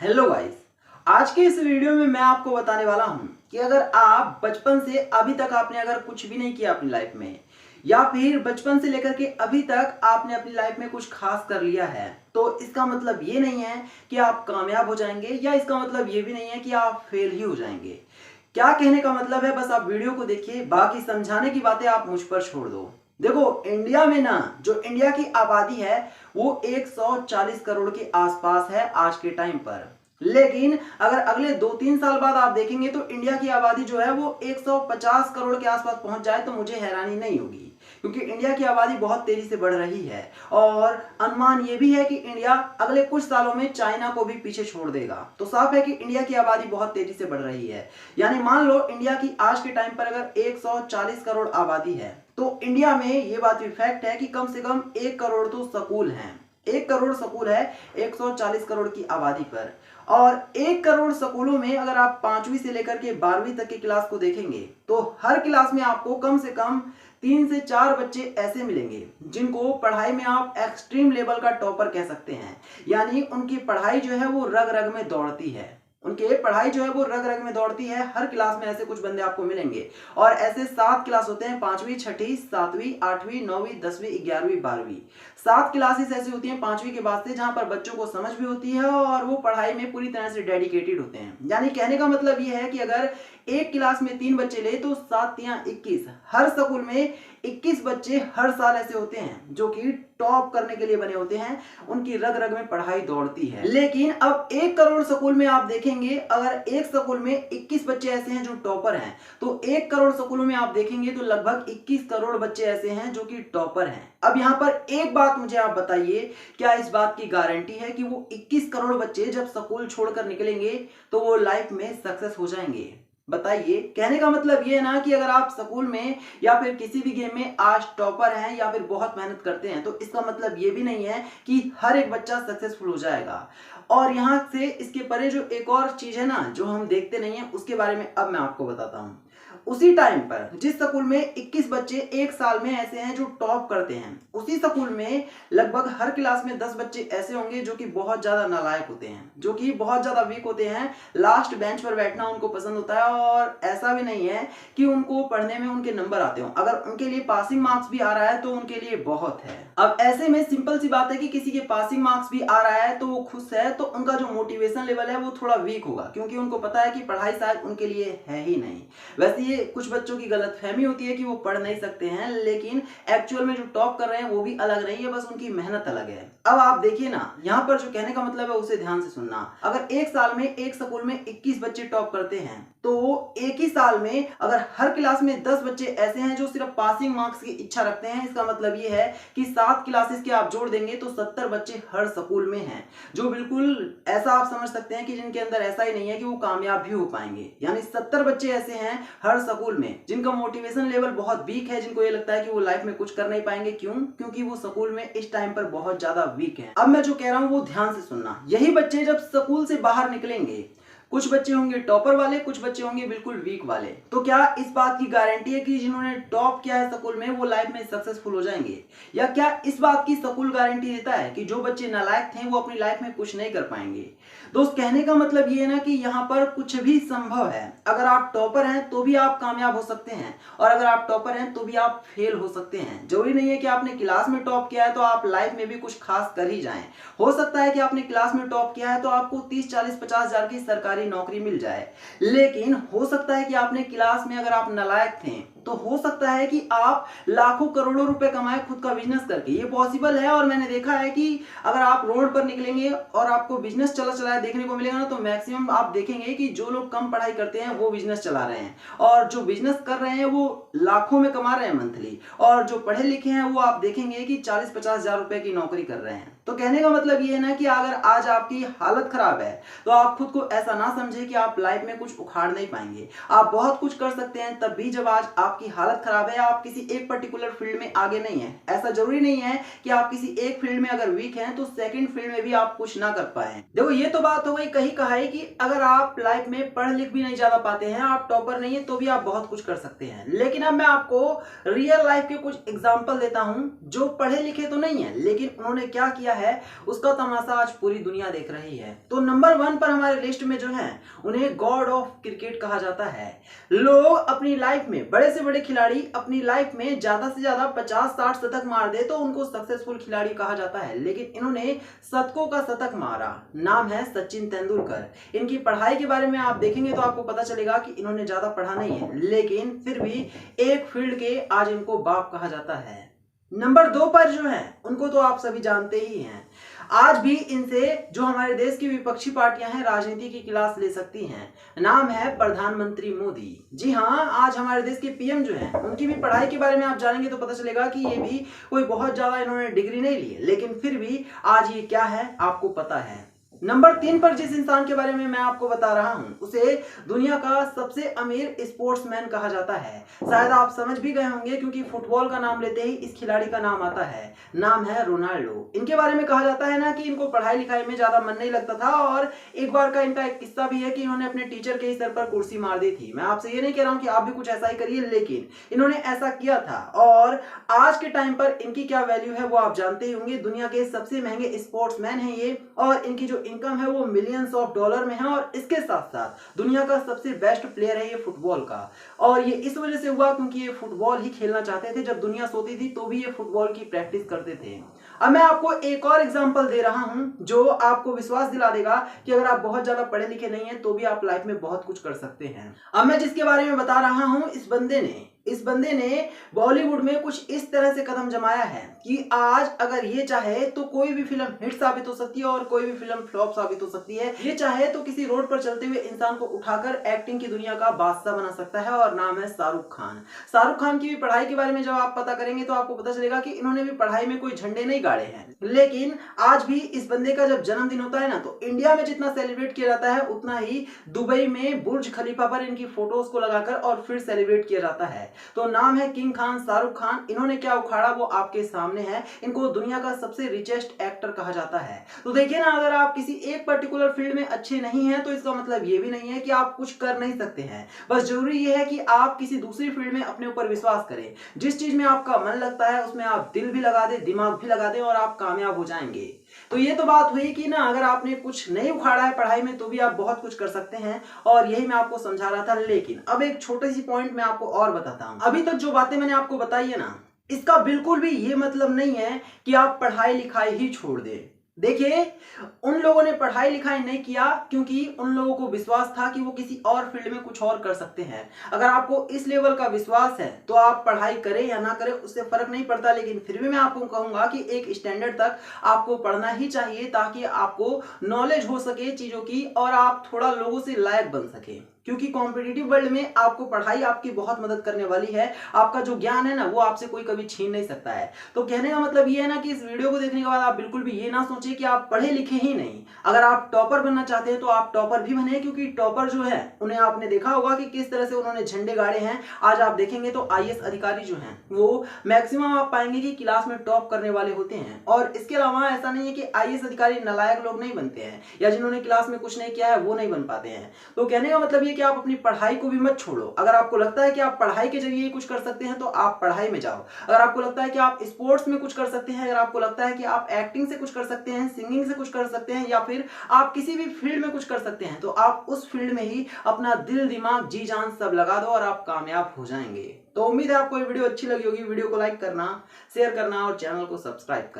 Hello guys. आज के इस वीडियो में मैं आपको बताने वाला हूं कि अगर आप बचपन से अभी तक आपने अगर कुछ भी नहीं किया अपनी लाइफ में, या फिर बचपन से लेकर के अभी तक आपने अपनी लाइफ में कुछ खास कर लिया है, तो इसका मतलब ये नहीं है कि आप कामयाब हो जाएंगे, या इसका मतलब ये भी नहीं है कि आप फेल ही हो जाएंगे। क्या कहने का मतलब है, बस आप वीडियो को देखिए, बाकी समझाने की बातें आप मुझ पर छोड़ दो। देखो, इंडिया में ना, जो इंडिया की आबादी है वो 140 करोड़ के आसपास है आज के टाइम पर। लेकिन अगर अगले 2-3 साल बाद आप देखेंगे तो इंडिया की आबादी जो है वो 150 करोड़ के आसपास पहुंच जाए तो मुझे हैरानी नहीं होगी, क्योंकि इंडिया की आबादी बहुत तेजी से बढ़ रही है। और अनुमान ये भी है कि इंडिया अगले कुछ सालों में चाइना को भी पीछे छोड़ देगा। तो साफ है कि इंडिया की आबादी बहुत तेजी से बढ़ रही है। यानी मान लो इंडिया की आज के टाइम पर अगर 140 करोड़ आबादी है, तो इंडिया में ये बात भी फैक्ट है कि कम से कम 1 करोड़ तो स्कूल हैं। 1 करोड़ स्कूल है 140 करोड़ की आबादी पर। और 1 करोड़ स्कूलों में अगर आप 5वीं से लेकर के 12वीं तक की क्लास को देखेंगे तो हर क्लास में आपको कम से कम 3 से 4 बच्चे ऐसे मिलेंगे जिनको पढ़ाई में आप एक्सट्रीम लेवल का टॉपर कह सकते हैं। यानी उनकी पढ़ाई जो है वो रग रग में दौड़ती है, उनके पढ़ाई जो है वो रग रग में दौड़ती है। हर क्लास में ऐसे कुछ बंदे आपको मिलेंगे। और ऐसे 7 क्लास होते हैं, 5वीं, 6ठी, 7वीं, 8वीं, 9वीं, 10वीं, 11वीं, 12वीं। 7 क्लासेस ऐसी होती हैं 5वीं के बाद से, जहां पर बच्चों को समझ भी होती है और वो पढ़ाई में पूरी तरह से डेडिकेटेड होते हैं। यानी कहने का मतलब ये है कि अगर एक क्लास में 3 बच्चे ले तो 7 या 21, हर स्कूल में 21 बच्चे हर साल ऐसे होते हैं जो कि टॉप करने के लिए बने होते हैं। उनकी रग रग में पढ़ाई दौड़ती है। लेकिन अब 1 करोड़ स्कूल में आप देखेंगे, अगर एक स्कूल में 21 बच्चे ऐसे हैं जो टॉपर हैं, तो 1 करोड़ स्कूलों में आप देखेंगे तो लगभग 21 करोड़ बच्चे ऐसे हैं जो कि टॉपर हैं। अब यहां पर एक बात मुझे आप बताइए, क्या इस बात की गारंटी है कि वो 21 करोड़ बच्चे जब स्कूल छोड़कर निकलेंगे तो वो लाइफ में सक्सेस हो जाएंगे? बताइए। कहने का मतलब ये है ना कि अगर आप स्कूल में या फिर किसी भी गेम में आज टॉपर हैं या फिर बहुत मेहनत करते हैं, तो इसका मतलब ये भी नहीं है कि हर एक बच्चा सक्सेसफुल हो जाएगा। और यहां से इसके परे जो एक और चीज है ना, जो हम देखते नहीं है, उसके बारे में अब मैं आपको बताता हूं। उसी टाइम पर जिस स्कूल में 21 बच्चे एक साल में ऐसे हैं जो टॉप करते हैं, उसी स्कूल में लगभग हर क्लास में 10 बच्चे ऐसे होंगे जो कि बहुत ज्यादा नालायक होते हैं, जो कि बहुत ज्यादा वीक होते हैं। लास्ट बेंच पर बैठना उनको पसंद होता है, और ऐसा भी नहीं है कि उनको पढ़ने में उनके नंबर आते हो। अगर उनके लिए पासिंग मार्क्स भी आ रहा है तो उनके लिए बहुत है। अब ऐसे में सिंपल सी बात है कि किसी के पासिंग मार्क्स भी आ रहा है तो वो खुश है, तो उनका जो मोटिवेशन लेवल है वो थोड़ा वीक होगा, क्योंकि उनको पता है कि पढ़ाई शायद उनके लिए है ही नहीं। वैसे ये कुछ बच्चों की गलतफहमी होती है कि वो पढ़ नहीं सकते हैं, लेकिन एक्चुअल में जो टॉप कर रहे हैं वो भी अलग नहीं है, बस उनकी मेहनत अलग है। अब आप देखिए ना, यहाँ पर जो कहने का मतलब है उसे ध्यान से सुनना। अगर एक साल में एक स्कूल में 21 बच्चे टॉप करते हैं, तो एक ही साल में अगर हर क्लास में 10 बच्चे ऐसे हैं जो सिर्फ पासिंग मार्क्स की इच्छा रखते हैं, इसका मतलब ये है कि 7 क्लासेस के आप जोड़ देंगे तो 70 बच्चे हर स्कूल में हैं, जो बिल्कुल ऐसा आप समझ सकते हैं कि जिनके अंदर ऐसा ही नहीं है कि वो कामयाब भी हो पाएंगे। यानी 70 बच्चे ऐसे हैं हर स्कूल में जिनका मोटिवेशन लेवल बहुत वीक है, जिनको ये लगता है कि वो लाइफ में कुछ कर नहीं पाएंगे। क्यों? क्योंकि वो स्कूल में इस टाइम पर बहुत ज्यादा वीक है। अब मैं जो कह रहा हूं वो ध्यान से सुनना। यही बच्चे जब स्कूल से बाहर निकलेंगे, कुछ बच्चे होंगे टॉपर वाले, कुछ बच्चे होंगे बिल्कुल वीक वाले। तो क्या इस बात की गारंटी है कि जिन्होंने टॉप किया है स्कूल में वो लाइफ में सक्सेसफुल हो जाएंगे? या क्या इस बात की स्कूल गारंटी देता है कि जो बच्चे नालायक थे वो अपनी लाइफ में कुछ नहीं कर पाएंगे? दोस्त, कहने का मतलब ये है ना कि यहाँ पर कुछ भी संभव है। अगर आप टॉपर हैं तो भी आप कामयाब हो सकते हैं, और अगर आप टॉपर हैं तो भी आप फेल हो सकते हैं। जरूरी नहीं है कि आपने क्लास में टॉप किया है तो आप लाइफ में भी कुछ खास कर ही जाएं। हो सकता है कि आपने क्लास में टॉप किया है तो आपको 30, 40, 50 हजार की सरकारी नौकरी मिल जाए। लेकिन हो सकता है कि आपने क्लास में अगर आप नालायक थे तो हो सकता है कि आप लाखों करोड़ों रुपए कमाए खुद का बिजनेस करके। ये पॉसिबल है। और मैंने देखा है कि अगर आप रोड पर निकलेंगे और आपको बिजनेस चला चलाया देखने को मिलेगा ना, तो मैक्सिमम आप देखेंगे कि जो लोग कम पढ़ाई करते हैं वो बिजनेस चला रहे हैं, और जो बिजनेस कर रहे हैं वो लाखों में कमा रहे हैं मंथली, और जो पढ़े लिखे हैं वो आप देखेंगे कि 40-50 हजार रुपए की नौकरी कर रहे हैं। तो कहने का मतलब ये है ना कि अगर आज आपकी हालत खराब है तो आप खुद को ऐसा ना समझे कि आप लाइफ में कुछ उखाड़ नहीं पाएंगे। आप बहुत कुछ कर सकते हैं तब भी जब आज आपकी हालत खराब है, आप किसी एक पर्टिकुलर फील्ड में आगे नहीं है। ऐसा जरूरी नहीं है कि आप किसी एक फील्ड में अगर वीक हैं तो सेकंड फील्ड में भी आप कुछ ना कर पाए। देखो, ये तो बात हो गई कही कहाई कि अगर आप लाइफ में पढ़ लिख भी नहीं ज्यादा पाते हैं, आप टॉपर नहीं है, तो भी आप बहुत कुछ कर सकते हैं। लेकिन अब मैं आपको रियल लाइफ के कुछ एग्जाम्पल देता हूं जो पढ़े लिखे तो नहीं है, लेकिन उन्होंने क्या किया है उसका तमाशा आज पूरी दुनिया देख रही है। तो नंबर 1 पर हमारे लिस्ट में जो है उन्हें गॉड ऑफ क्रिकेट कहा जाता है। लोग अपनी लाइफ में, बड़े से बड़े खिलाड़ी अपनी लाइफ में ज्यादा से ज्यादा 50-60 शतक मार दे तो उनको सक्सेसफुल खिलाड़ी कहा जाता है, लेकिन इन्होंने शतकों का शतक मारा। नाम है सचिन तेंदुलकर। इनकी पढ़ाई के बारे में आप देखेंगे तो आपको पता चलेगा कि इन्होंने ज्यादा पढ़ा नहीं है, लेकिन फिर भी एक फील्ड के आज इनको बाप कहा जाता है। नंबर 2 पर जो है उनको तो आप सभी जानते ही हैं। आज भी इनसे जो हमारे देश की विपक्षी पार्टियां हैं राजनीति की क्लास ले सकती हैं। नाम है प्रधानमंत्री मोदी। जी हाँ, आज हमारे देश के पीएम जो हैं उनकी भी पढ़ाई के बारे में आप जानेंगे तो पता चलेगा कि ये भी कोई बहुत ज्यादा इन्होंने डिग्री नहीं ली है, लेकिन फिर भी आज ये क्या है आपको पता है। नंबर 3 पर जिस इंसान के बारे में मैं आपको बता रहा हूं उसे दुनिया का सबसे अमीर स्पोर्ट्समैन कहा जाता है। शायद आप समझ भी गए होंगे क्योंकि फुटबॉल का नाम लेते ही इस खिलाड़ी का नाम आता है। नाम है रोनाल्डो। इनके बारे में कहा जाता है ना कि इनको पढ़ाई लिखाई में ज्यादा मन नहीं लगता था, और एक बार का इनका एक किस्सा भी है कि इन्होंने अपने टीचर के ही सर पर कुर्सी मार दी थी। मैं आपसे ये नहीं कह रहा हूं कि आप भी कुछ ऐसा ही करिए, लेकिन इन्होंने ऐसा किया था। और आज के टाइम पर इनकी क्या वैल्यू है वो आप जानते ही होंगे। दुनिया के सबसे महंगे स्पोर्ट्समैन है ये, और इनकी जो इनकम है वो मिलियंस ऑफ डॉलर में है, और इसके साथ साथ दुनिया का सबसे बेस्ट प्लेयर है ये फुटबॉल का। और ये इस वजह से हुआ क्योंकि ये फुटबॉल ही खेलना चाहते थे। जब दुनिया सोती थी तो भी ये फुटबॉल की प्रैक्टिस करते थे। अब मैं आपको एक और एग्जांपल दे रहा हूं जो आपको विश्वास दिला देगा कि अगर आप बहुत ज्यादा पढ़े लिखे नहीं हैं तो भी आप लाइफ में बहुत कुछ कर सकते हैं। अब मैं जिसके बारे में बता रहा हूं इस बंदे ने बॉलीवुड में कुछ इस तरह से कदम जमाया है कि आज अगर ये चाहे तो कोई भी फिल्म हिट साबित हो सकती है और कोई भी फिल्म फ्लॉप साबित हो सकती है। ये चाहे तो किसी रोड पर चलते हुए इंसान को उठाकर एक्टिंग की दुनिया का बादशाह बना सकता है, और नाम है शाहरुख खान। शाहरुख खान की भी पढ़ाई के बारे में जब आप पता करेंगे तो आपको पता चलेगा कि इन्होंने भी पढ़ाई में कोई झंडे नहीं गाड़े हैं, लेकिन आज भी इस बंदे का जब जन्मदिन होता है ना तो इंडिया में जितना सेलिब्रेट किया जाता है उतना ही दुबई में बुर्ज खलीफा पर इनकी फोटोज को लगाकर और फिर सेलिब्रेट किया जाता है। तो नाम है किंग खान, शाहरुख खान। इन्होंने क्या उखाड़ा वो आपके सामने है। इनको दुनिया का सबसे रिचेस्ट एक्टर कहा जाता है। तो देखिए ना, अगर आप किसी एक पर्टिकुलर फील्ड में अच्छे नहीं हैं तो इसका मतलब ये भी नहीं है कि आप कुछ कर नहीं सकते हैं। बस जरूरी ये है कि आप किसी दूसरी फील्ड में अपने ऊपर विश्वास करें। जिस चीज में आपका मन लगता है उसमें आप दिल भी लगा दें, दिमाग भी लगा दें, और आप कामयाब हो जाएंगे। तो ये तो बात हुई कि ना अगर आपने कुछ नहीं उखाड़ा है पढ़ाई में तो भी आप बहुत कुछ कर सकते हैं, और यही मैं आपको समझा रहा था। लेकिन अब एक छोटी सी पॉइंट मैं आपको और बताता हूं। अभी तक जो बातें मैंने आपको बताई है ना, इसका बिल्कुल भी ये मतलब नहीं है कि आप पढ़ाई लिखाई ही छोड़ दें। देखिए, उन लोगों ने पढ़ाई लिखाई नहीं किया क्योंकि उन लोगों को विश्वास था कि वो किसी और फील्ड में कुछ और कर सकते हैं। अगर आपको इस लेवल का विश्वास है तो आप पढ़ाई करें या ना करें उससे फर्क नहीं पड़ता, लेकिन फिर भी मैं आपको कहूंगा कि एक स्टैंडर्ड तक आपको पढ़ना ही चाहिए ताकि आपको नॉलेज हो सके चीजों की और आप थोड़ा लोगों से लायक बन सके। क्योंकि कॉम्पिटिटिव वर्ल्ड में आपको पढ़ाई आपकी बहुत मदद करने वाली है। आपका जो ज्ञान है ना वो आपसे कोई कभी छीन नहीं सकता है। तो कहने का मतलब ये है ना कि इस वीडियो को देखने के बाद आप बिल्कुल भी ये ना सोचें कि आप पढ़े लिखे ही नहीं। अगर आप टॉपर बनना चाहते हैं तो आप टॉपर भी बने, क्योंकि टॉपर जो है उन्हें आपने देखा होगा कि किस तरह से उन्होंने झंडे गाड़े हैं। आज आप देखेंगे तो आईएएस अधिकारी जो हैं वो मैक्सिमम आप पाएंगे कि क्लास में टॉप करने वाले होते हैं। और इसके अलावा ऐसा नहीं है कि आईएएस अधिकारी नालायक लोग नहीं बनते हैं या जिन्होंने क्लास में कुछ नहीं किया है वो नहीं बन पाते हैं। तो कहने का मतलब ये कि आप अपनी पढ़ाई को भी मत छोड़ो। अगर आपको लगता है कि आप पढ़ाई के जरिए कुछ कर सकते हैं तो आप पढ़ाई में जाओ। अगर आपको लगता है कि आप स्पोर्ट्स में कुछ कर सकते हैं, अगर आपको लगता है कि आप एक्टिंग से कुछ कर सकते हैं, सिंगिंग से कुछ कर सकते हैं, या फिर आप किसी भी फील्ड में कुछ कर सकते हैं, तो आप उस फील्ड में ही अपना दिल दिमाग जी जान सब लगा दो और आप कामयाब हो जाएंगे। तो उम्मीद है आपको ये वीडियो अच्छी लगी होगी। वीडियो को लाइक करना, शेयर करना और चैनल को सब्सक्राइब करना।